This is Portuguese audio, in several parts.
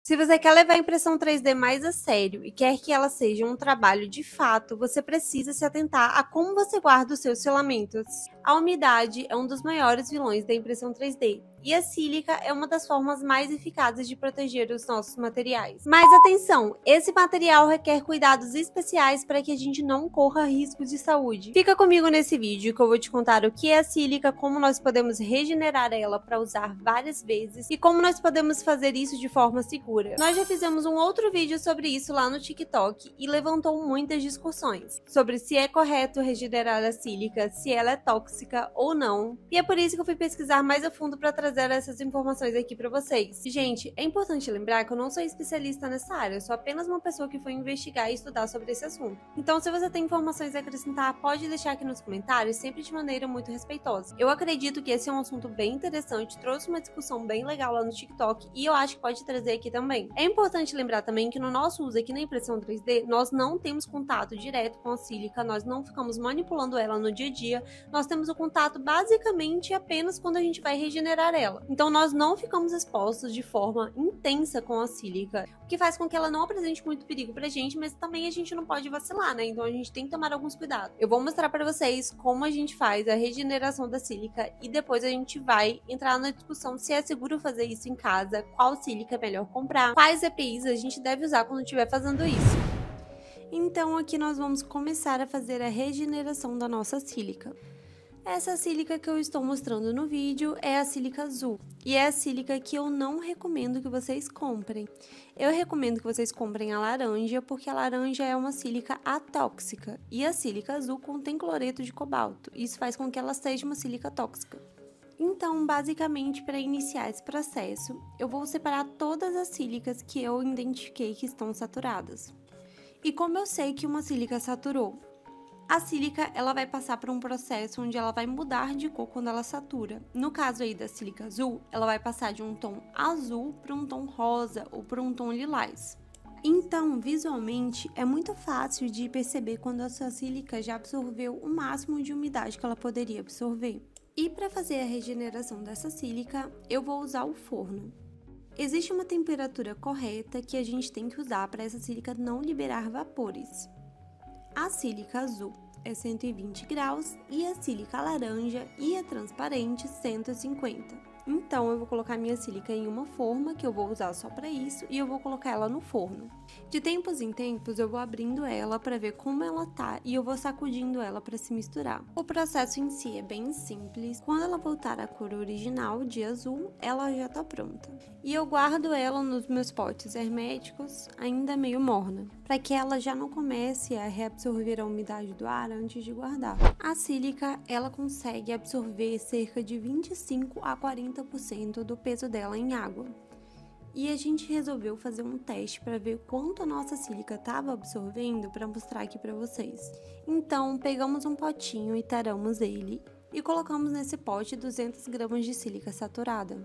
Se você quer levar a impressão 3D mais a sério e quer que ela seja um trabalho de fato, você precisa se atentar a como você guarda os seus filamentos. A umidade é um dos maiores vilões da impressão 3D, e a sílica é uma das formas mais eficazes de proteger os nossos materiais. Mas atenção, esse material requer cuidados especiais para que a gente não corra riscos de saúde. Fica comigo nesse vídeo que eu vou te contar o que é a sílica, como nós podemos regenerar ela para usar várias vezes e como nós podemos fazer isso de forma segura. Nós já fizemos um outro vídeo sobre isso lá no TikTok e levantou muitas discussões sobre se é correto regenerar a sílica, se ela é tóxica ou não. E é por isso que eu fui pesquisar mais a fundo para trazer essas informações aqui para vocês. Gente, é importante lembrar que eu não sou especialista nessa área, eu sou apenas uma pessoa que foi investigar e estudar sobre esse assunto. Então, se você tem informações a acrescentar, pode deixar aqui nos comentários, sempre de maneira muito respeitosa. Eu acredito que esse é um assunto bem interessante, trouxe uma discussão bem legal lá no TikTok e eu acho que pode trazer aqui também. É importante lembrar também que no nosso uso aqui na impressão 3D, nós não temos contato direto com a sílica, nós não ficamos manipulando ela no dia a dia, nós temos o contato basicamente apenas quando a gente vai regenerar ela. Então nós não ficamos expostos de forma intensa com a sílica, o que faz com que ela não apresente muito perigo pra gente, mas também a gente não pode vacilar, né? Então a gente tem que tomar alguns cuidados. Eu vou mostrar pra vocês como a gente faz a regeneração da sílica e depois a gente vai entrar na discussão se é seguro fazer isso em casa, qual sílica é melhor comprar, quais EPIs a gente deve usar quando estiver fazendo isso. Então aqui nós vamos começar a fazer a regeneração da nossa sílica. Essa sílica que eu estou mostrando no vídeo é a sílica azul, e é a sílica que eu não recomendo que vocês comprem. Eu recomendo que vocês comprem a laranja, porque a laranja é uma sílica atóxica, e a sílica azul contém cloreto de cobalto, isso faz com que ela seja uma sílica tóxica. Então, basicamente, para iniciar esse processo, eu vou separar todas as sílicas que eu identifiquei que estão saturadas. E como eu sei que uma sílica saturou? A sílica, ela vai passar por um processo onde ela vai mudar de cor quando ela satura. No caso aí da sílica azul, ela vai passar de um tom azul para um tom rosa ou para um tom lilás. Então, visualmente, é muito fácil de perceber quando a sua sílica já absorveu o máximo de umidade que ela poderia absorver. E para fazer a regeneração dessa sílica, eu vou usar o forno. Existe uma temperatura correta que a gente tem que usar para essa sílica não liberar vapores. A sílica azul é 120 graus e a sílica laranja e a transparente 150. Então, eu vou colocar minha sílica em uma forma, que eu vou usar só para isso, e eu vou colocar ela no forno. De tempos em tempos, eu vou abrindo ela para ver como ela tá e eu vou sacudindo ela para se misturar. O processo em si é bem simples. Quando ela voltar à cor original de azul, ela já tá pronta. E eu guardo ela nos meus potes herméticos, ainda meio morna, para que ela já não comece a reabsorver a umidade do ar antes de guardar. A sílica, ela consegue absorver cerca de 25 a 40% do peso dela em água. E a gente resolveu fazer um teste para ver quanto a nossa sílica estava absorvendo para mostrar aqui para vocês. Então, pegamos um potinho e taramos ele e colocamos nesse pote 200 gramas de sílica saturada.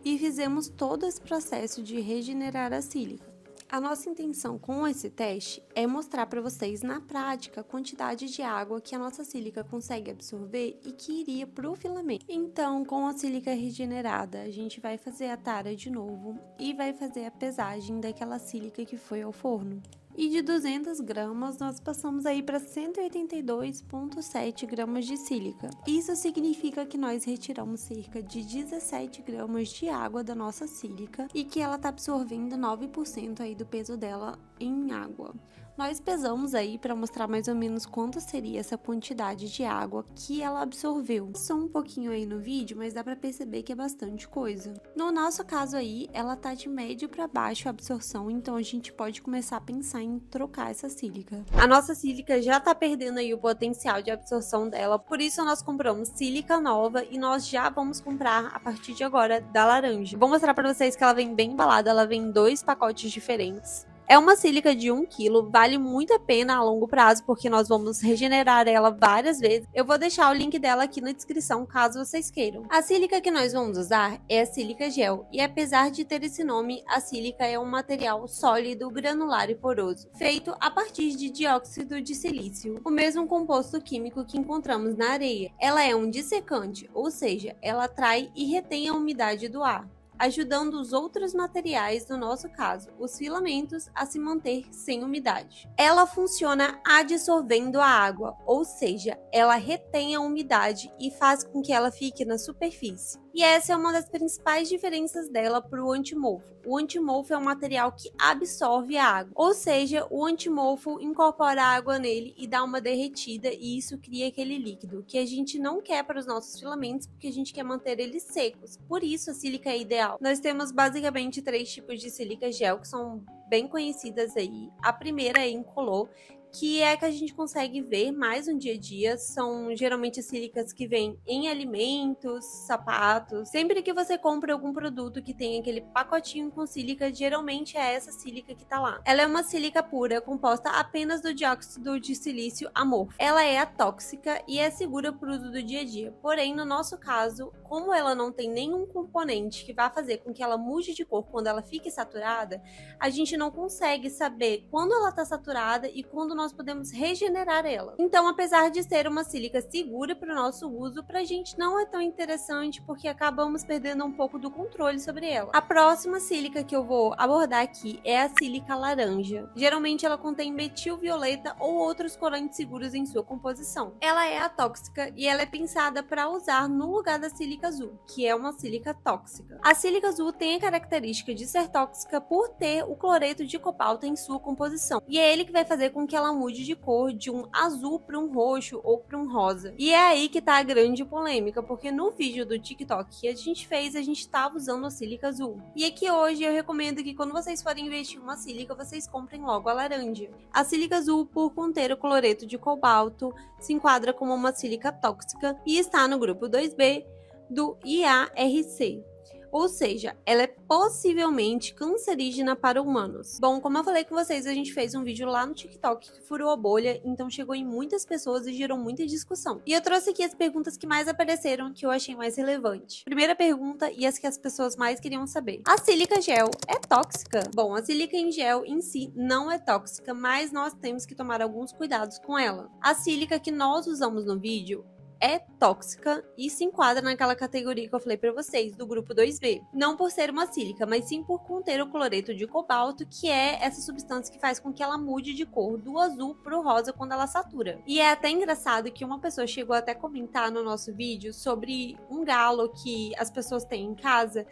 E fizemos todo esse processo de regenerar a sílica. A nossa intenção com esse teste é mostrar para vocês na prática a quantidade de água que a nossa sílica consegue absorver e que iria para o filamento. Então, com a sílica regenerada, a gente vai fazer a tara de novo e vai fazer a pesagem daquela sílica que foi ao forno. E de 200 gramas, nós passamos aí para 182,7 gramas de sílica. Isso significa que nós retiramos cerca de 17 gramas de água da nossa sílica e que ela está absorvendo 9% aí do peso dela em água. Nós pesamos aí para mostrar mais ou menos quanto seria essa quantidade de água que ela absorveu. Só um pouquinho aí no vídeo, mas dá para perceber que é bastante coisa. No nosso caso aí, ela tá de médio para baixo a absorção, então a gente pode começar a pensar em trocar essa sílica. A nossa sílica já tá perdendo aí o potencial de absorção dela, por isso nós compramos sílica nova e nós já vamos comprar a partir de agora da laranja. Vou mostrar para vocês que ela vem bem embalada, ela vem em 2 pacotes diferentes. É uma sílica de 1 kg, vale muito a pena a longo prazo, porque nós vamos regenerar ela várias vezes. Eu vou deixar o link dela aqui na descrição, caso vocês queiram. A sílica que nós vamos usar é a sílica gel, e apesar de ter esse nome, a sílica é um material sólido, granular e poroso, feito a partir de dióxido de silício, o mesmo composto químico que encontramos na areia. Ela é um dissecante, ou seja, ela atrai e retém a umidade do ar. ajudando os outros materiais, no nosso caso, os filamentos, a se manter sem umidade. Ela funciona adsorvendo a água, ou seja, ela retém a umidade e faz com que ela fique na superfície. E essa é uma das principais diferenças dela para o antimofo. O antimofo é um material que absorve a água, ou seja, o antimofo incorpora a água nele e dá uma derretida, e isso cria aquele líquido que a gente não quer para os nossos filamentos, porque a gente quer manter eles secos. Por isso a sílica é ideal. Nós temos basicamente 3 tipos de sílica gel que são bem conhecidas aí. A primeira é incolor, que é que a gente consegue ver mais no dia a dia. São geralmente sílicas que vêm em alimentos, sapatos. Sempre que você compra algum produto que tem aquele pacotinho com sílica, geralmente é essa sílica que tá lá. Ela é uma sílica pura, composta apenas do dióxido de silício amorfo. Ela é atóxica e é segura para o uso do dia a dia. Porém, no nosso caso, como ela não tem nenhum componente que vá fazer com que ela mude de cor quando ela fique saturada, a gente não consegue saber quando ela tá saturada e quando nós podemos regenerar ela. Então, apesar de ser uma sílica segura para o nosso uso, pra gente não é tão interessante, porque acabamos perdendo um pouco do controle sobre ela. A próxima sílica que eu vou abordar aqui é a sílica laranja. Geralmente ela contém metilvioleta ou outros corantes seguros em sua composição. Ela é atóxica e ela é pensada para usar no lugar da sílica azul, que é uma sílica tóxica. A sílica azul tem a característica de ser tóxica por ter o cloreto de cobalto em sua composição, e é ele que vai fazer com que ela mude de cor de um azul para um roxo ou para um rosa. E é aí que tá a grande polêmica, porque no vídeo do TikTok que a gente fez, a gente tava usando a sílica azul. E aqui hoje eu recomendo que quando vocês forem investir em uma sílica, vocês comprem logo a laranja. A sílica azul, por conter o cloreto de cobalto, se enquadra como uma sílica tóxica e está no grupo 2B do IARC. Ou seja, ela é possivelmente cancerígena para humanos. Bom, como eu falei com vocês, a gente fez um vídeo lá no TikTok que furou a bolha, então chegou em muitas pessoas e gerou muita discussão. E eu trouxe aqui as perguntas que mais apareceram, que eu achei mais relevante. Primeira pergunta, e as que as pessoas mais queriam saber: a sílica gel é tóxica? Bom, a sílica em gel em si não é tóxica, mas nós temos que tomar alguns cuidados com ela. A sílica que nós usamos no vídeo é tóxica e se enquadra naquela categoria que eu falei pra vocês, do grupo 2B. Não por ser uma sílica, mas sim por conter o cloreto de cobalto, que é essa substância que faz com que ela mude de cor do azul pro rosa quando ela satura. E é até engraçado que uma pessoa chegou até a comentar no nosso vídeo sobre um galo que as pessoas têm em casa,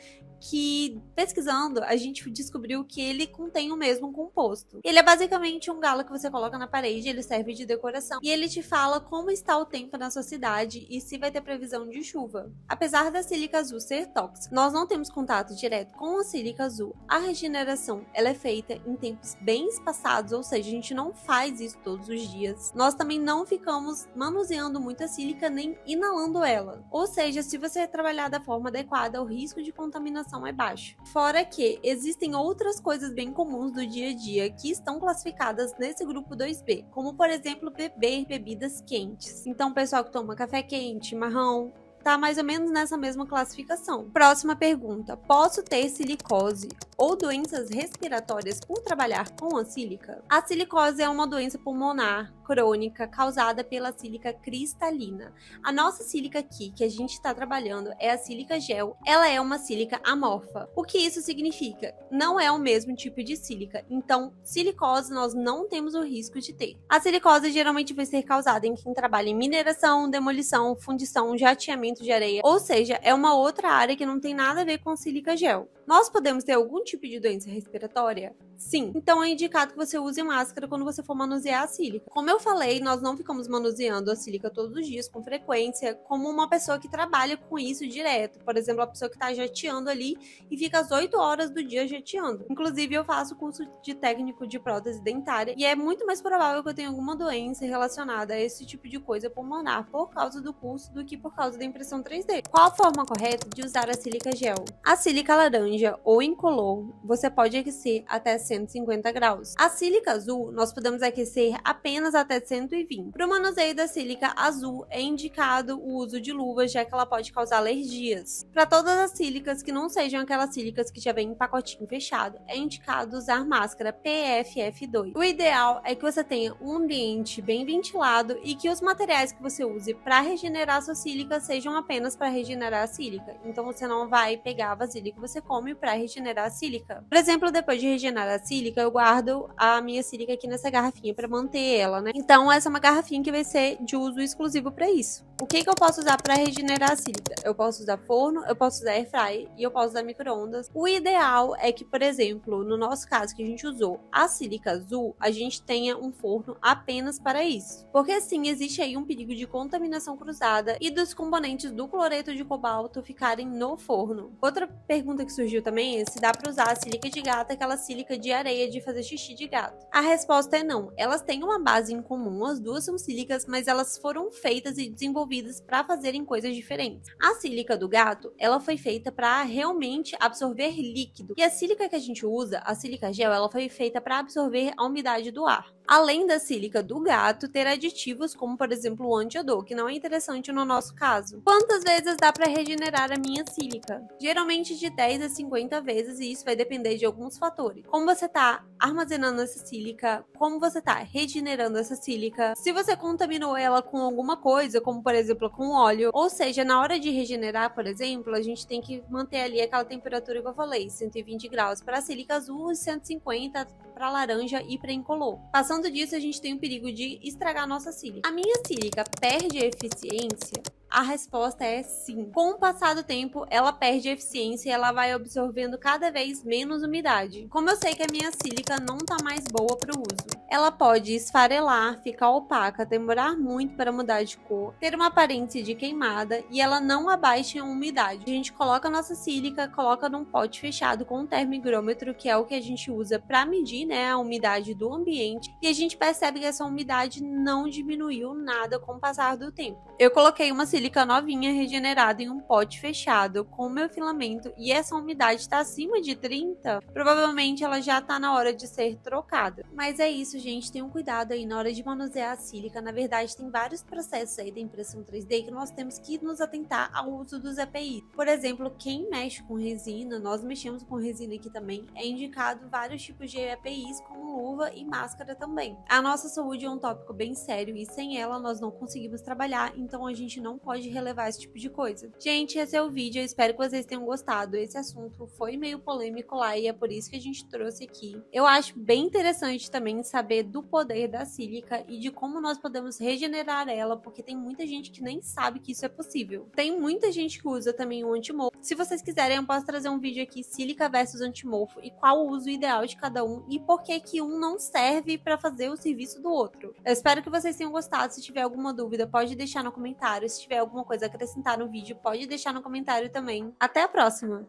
que pesquisando a gente descobriu que ele contém o mesmo composto. Ele é basicamente um galo que você coloca na parede, ele serve de decoração e ele te fala como está o tempo na sua cidade e se vai ter previsão de chuva. Apesar da sílica azul ser tóxica, nós não temos contato direto com a sílica azul. A regeneração ela é feita em tempos bem espaçados, ou seja, a gente não faz isso todos os dias. Nós também não ficamos manuseando muito a sílica nem inalando ela. Ou seja, se você trabalhar da forma adequada, o risco de contaminação é baixo. Fora que existem outras coisas bem comuns do dia a dia que estão classificadas nesse grupo 2B, como por exemplo beber bebidas quentes. Então, o pessoal que toma café quente, chimarrão, tá mais ou menos nessa mesma classificação. Próxima pergunta: posso ter silicose ou doenças respiratórias por trabalhar com a sílica? A silicose é uma doença pulmonar crônica causada pela sílica cristalina. A nossa sílica aqui, que a gente está trabalhando, é a sílica gel. Ela é uma sílica amorfa. O que isso significa? Não é o mesmo tipo de sílica. Então, silicose nós não temos o risco de ter. A silicose geralmente vai ser causada em quem trabalha em mineração, demolição, fundição, jateamento de areia, ou seja, é uma outra área que não tem nada a ver com sílica gel. Nós podemos ter algum tipo de doença respiratória? Sim. Então é indicado que você use máscara quando você for manusear a sílica. Como eu falei, nós não ficamos manuseando a sílica todos os dias com frequência, como uma pessoa que trabalha com isso direto. Por exemplo, a pessoa que está jateando ali e fica às 8 horas do dia jateando. Inclusive, eu faço curso de técnico de prótese dentária e é muito mais provável que eu tenha alguma doença relacionada a esse tipo de coisa pulmonar por causa do curso do que por causa da impressão 3D. Qual a forma correta de usar a sílica gel? A sílica laranja laranja ou incolor, você pode aquecer até 150 graus. A sílica azul, nós podemos aquecer apenas até 120. Para o manuseio da sílica azul, é indicado o uso de luvas, já que ela pode causar alergias. Para todas as sílicas que não sejam aquelas sílicas que já vem em pacotinho fechado, é indicado usar máscara PFF2. O ideal é que você tenha um ambiente bem ventilado e que os materiais que você use para regenerar a sua sílica sejam apenas para regenerar a sílica. Então você não vai pegar a vasilha que você come para regenerar a sílica. Por exemplo, depois de regenerar a sílica, eu guardo a minha sílica aqui nessa garrafinha para manter ela, né? Então essa é uma garrafinha que vai ser de uso exclusivo para isso. O que eu posso usar para regenerar a sílica? Eu posso usar forno, eu posso usar airfryer e eu posso usar micro-ondas. O ideal é que, por exemplo, no nosso caso que a gente usou a sílica azul, a gente tenha um forno apenas para isso. Porque assim, existe aí um perigo de contaminação cruzada e dos componentes do cloreto de cobalto ficarem no forno. Outra pergunta que surgiu também é se dá para usar a sílica de gato, aquela sílica de areia de fazer xixi de gato. A resposta é não. Elas têm uma base em comum, as duas são sílicas, mas elas foram feitas e desenvolvidas para fazerem coisas diferentes. A sílica do gato, ela foi feita para realmente absorver líquido. E a sílica que a gente usa, a sílica gel, ela foi feita para absorver a umidade do ar. Além da sílica do gato ter aditivos como, por exemplo, o anti-odor, que não é interessante no nosso caso. Quantas vezes dá para regenerar a minha sílica? Geralmente de 10 a 50 vezes, e isso vai depender de alguns fatores. Como você está armazenando essa sílica, como você está regenerando essa sílica, se você contaminou ela com alguma coisa, como por exemplo com óleo, ou seja, na hora de regenerar, por exemplo, a gente tem que manter ali aquela temperatura que eu falei, 120 graus para a sílica azul e 150 para laranja e para incolor. Passando disso, a gente tem o perigo de estragar a nossa sílica. A minha sílica perde eficiência? A resposta é sim. Com o passar do tempo, ela perde eficiência e ela vai absorvendo cada vez menos umidade. Como eu sei que a minha sílica não tá mais boa para o uso, ela pode esfarelar, ficar opaca, demorar muito para mudar de cor, ter uma aparência de queimada e ela não abaixa a umidade. A gente coloca a nossa sílica, coloca num pote fechado com um termigrômetro, que é o que a gente usa para medir, né, a umidade do ambiente, e a gente percebe que essa umidade não diminuiu nada com o passar do tempo. Eu coloquei uma sílica novinha regenerada em um pote fechado com o meu filamento e essa umidade está acima de 30, provavelmente ela já está na hora de ser trocada. Mas é isso, gente, tenham cuidado aí na hora de manusear a sílica. Na verdade, tem vários processos aí da impressão 3D que nós temos que nos atentar ao uso dos EPIs. Por exemplo, quem mexe com resina, nós mexemos com resina aqui também, é indicado vários tipos de EPIs como luva e máscara também. A nossa saúde é um tópico bem sério e sem ela nós não conseguimos trabalhar, então a gente não pode relevar esse tipo de coisa. Gente, esse é o vídeo, eu espero que vocês tenham gostado. Esse assunto foi meio polêmico lá e é por isso que a gente trouxe aqui. Eu acho bem interessante também saber do poder da sílica e de como nós podemos regenerar ela, porque tem muita gente que nem sabe que isso é possível. Tem muita gente que usa também o antimorfo. Se vocês quiserem, eu posso trazer um vídeo aqui, sílica versus antimorfo, e qual o uso ideal de cada um e por que um não serve para fazer o serviço do outro. Eu espero que vocês tenham gostado. Se tiver alguma dúvida, pode deixar no comentário. Se tiver alguma coisa a acrescentar no vídeo, pode deixar no comentário também. Até a próxima!